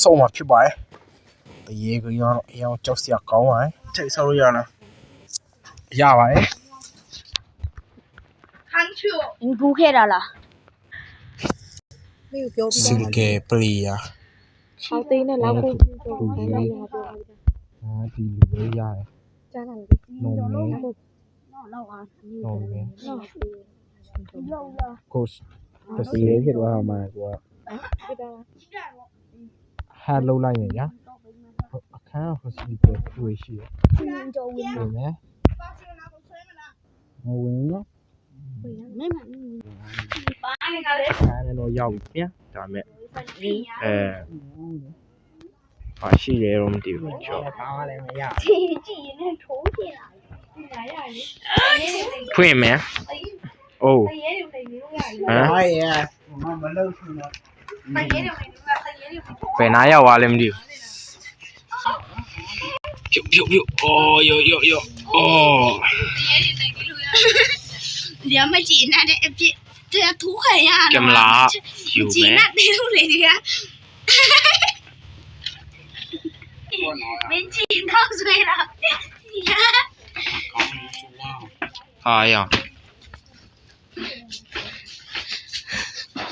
送嘛，ဖြစ်ပါတယ်တရေကရောကြောက်စရာကောင်းပါတယ်ထိတ်ဆောက်လို့ရလားရပါတယ်你不开了啦？没有标စင်ကေပလီယာ好对呢，老公就还要要不ဒီလူလေးရတယ် 加上一个 နုံမင်း 老啊， နုံမင်း 老了。 ကိုတစီလေးဖြစ်သွားမှာကွာဟာလုံးလိုက်နေညာအခန်း hospital တွေ့ရှိရဝင်မယ်မဝင်တော့အားလည်းရောက်ပြီဗျာဒါမဲ့ဘာရှိရဲတော့မသိဘူးကျော်ဘာမှလည်းမရဖွင့်မယ်အိုးဟမ်ဘယ်နာရောက်သွားလဲမသိဘူးဖြုတ်အော်ယောအော်你要没接那的，别这样土很呀。ကင်မရာယူမယ်接那的路来的呀。没接到水了。ဟာရ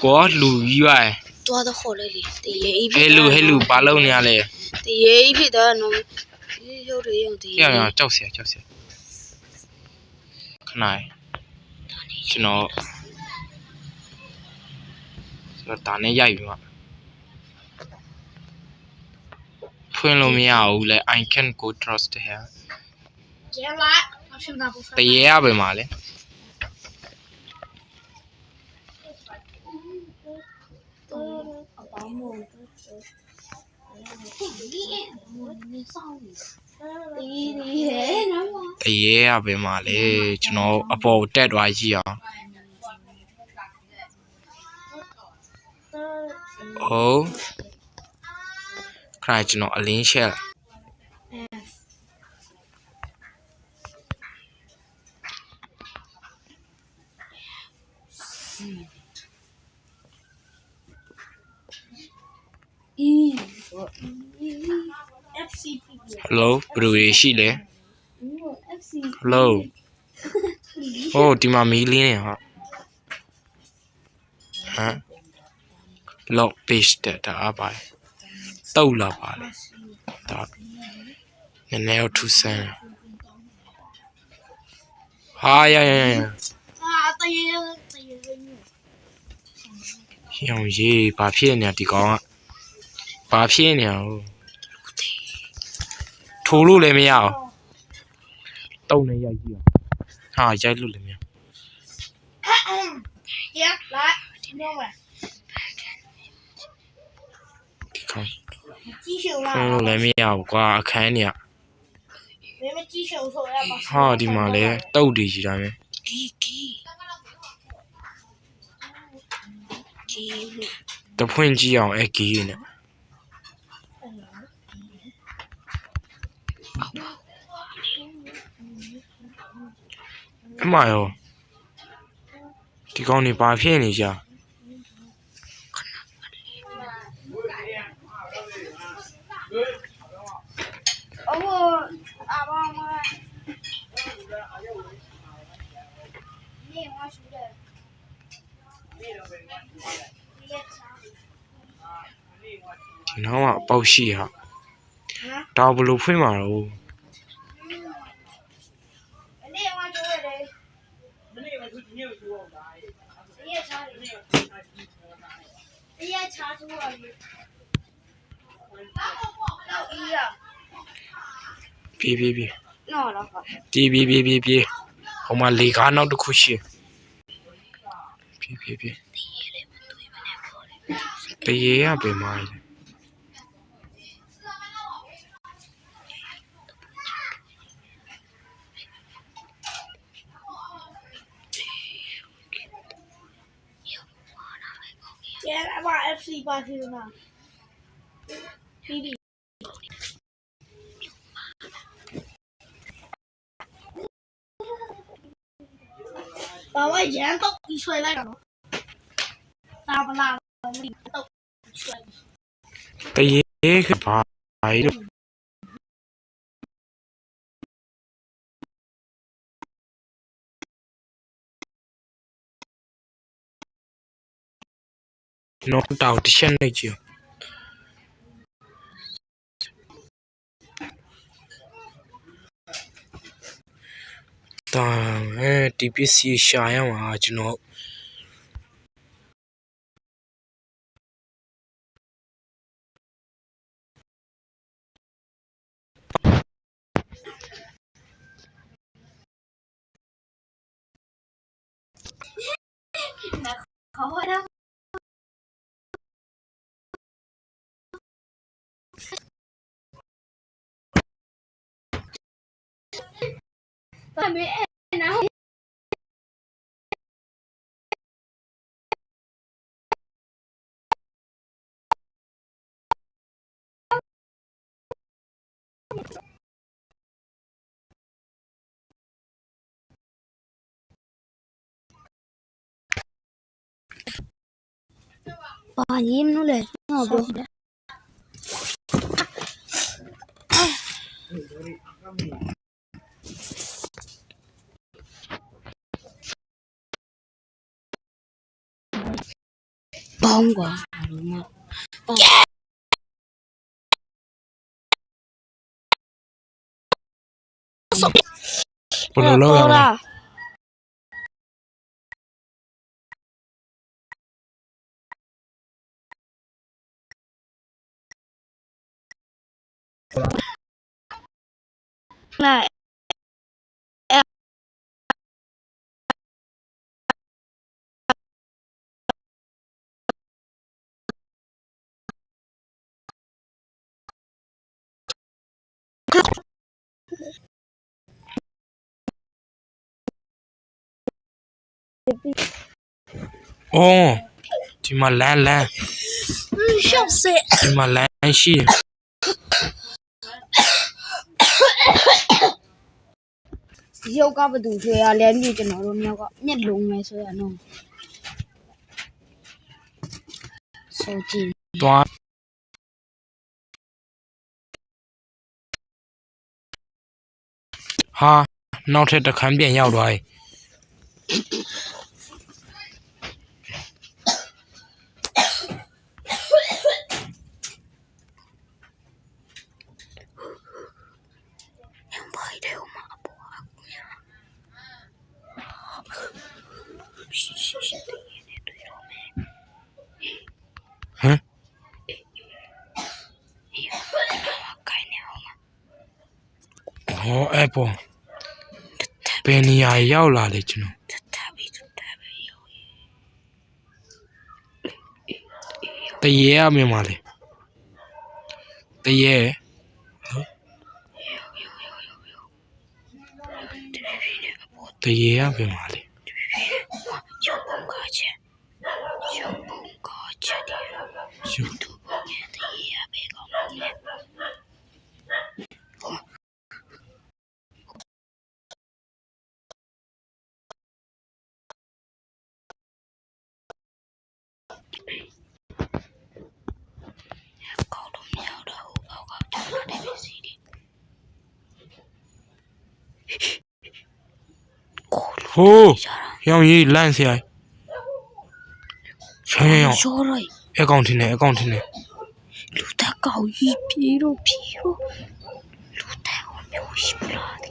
ကိုလူကြီးပါ多的好了哩，得也一ဟဲလူဘာလုပ်နေရလဲ得也一批的弄，有的用的。ရကြောက်စရာခဏကျွန်တော်ဒါနဲ့ရိုက်ပြီးမှဖွင့်လို့မရဘူးလေ I can go trust here 接来，我听他不说。တရေရပဲမှာလေတရေရပဲမှာလေကျွန်တော်အပေါ်တက်သွားကြည့်အောင်ဟုတ်ခါကျွန်တော်အလင်းရှက်ဟယ်လိုဘယ်လိုရှိလဲဟယ်လိုဟိုဒီမှာမီးလင်းနေဟာဟမ်lock page တဲ့ဒါအပါတုတ်လာပါလေဒါနည်းနည်းထူဆန်းဟာရ啊，对呀。ရောင်ရေးဘာဖြစ်နေဒီကောင်ကဘာဖြစ်နေအောင်ထိုးလို့လည်းမရအောင်တုံးနေရိုက်ကြည့်အောင်ဟာရိုက်လို့လည်းမရ接来，听到没？ဒီကောင်继续啦。လို့လည်းမရဘူးကွာအခန်းနေ你们继续说呀吧。ဟာဒီမှာလည်းတုတ်တွေရှိတာပဲ တဖွင့်ကြည့်အောင်အဲ့ဂီးနဲ့အမရောဒီကောင်နေဘာဖြစ်နေကြဒီနောက်မှာပေါက်ရှိဟာဒါဘလို့ဖွင့်မှာတော့ပြေနော်တော့ပါပြေဟိုမှာလေကားနောက်တစ်ခုရှိပြေတရေရပဲမှာလေ接来吧 FC 吧去呢。弟弟。把我盐倒一出来了，拉不拉？我里倒出来。တရေခဘာလို့နော်တောက်တစ်ချက်နေကြည့်တာဒီပစ္စည်းရှာရမှာကျွန်တော်เขาว่าถ้าไม่นะป่ายิ้มนู่นเลยน่าเบื่อบ้องกว่ารู้มั้ยဘယ်လိုလုပ်ရမလဲน่ะအော်ဒီမှာလမ်း笑死ဒီမှာလမ်းရှိတယ်ရုပ်ကဘယ်သူဆွဲရလဲမြည်ကျွန်တော်တို့မြောက်ကမျက်လုံးပဲဆွဲရနော်ဆိုကြည့်သွားဟာနောက်ထပ်တစ်ခန်းပြန်ရောက်သွားပြီဟမ်ဟောအဲ့ပေါ်ဘယ်နေရာရောက်လာလဲကျွန်တော်တရေရမြင်ပါလေတရေတရေရမြင်ပါလေ有崩高钱有崩高钱的有土崩的也被搞崩了搞了喵的我搞这个的 CD ဟိုးရောင်ကြီးလန့်စရာချမ်းရောင်အကောင့်ထင်းနေလူသားကောက်ကြီးပြေတော့လူသားကိုမျိုးရှိပလား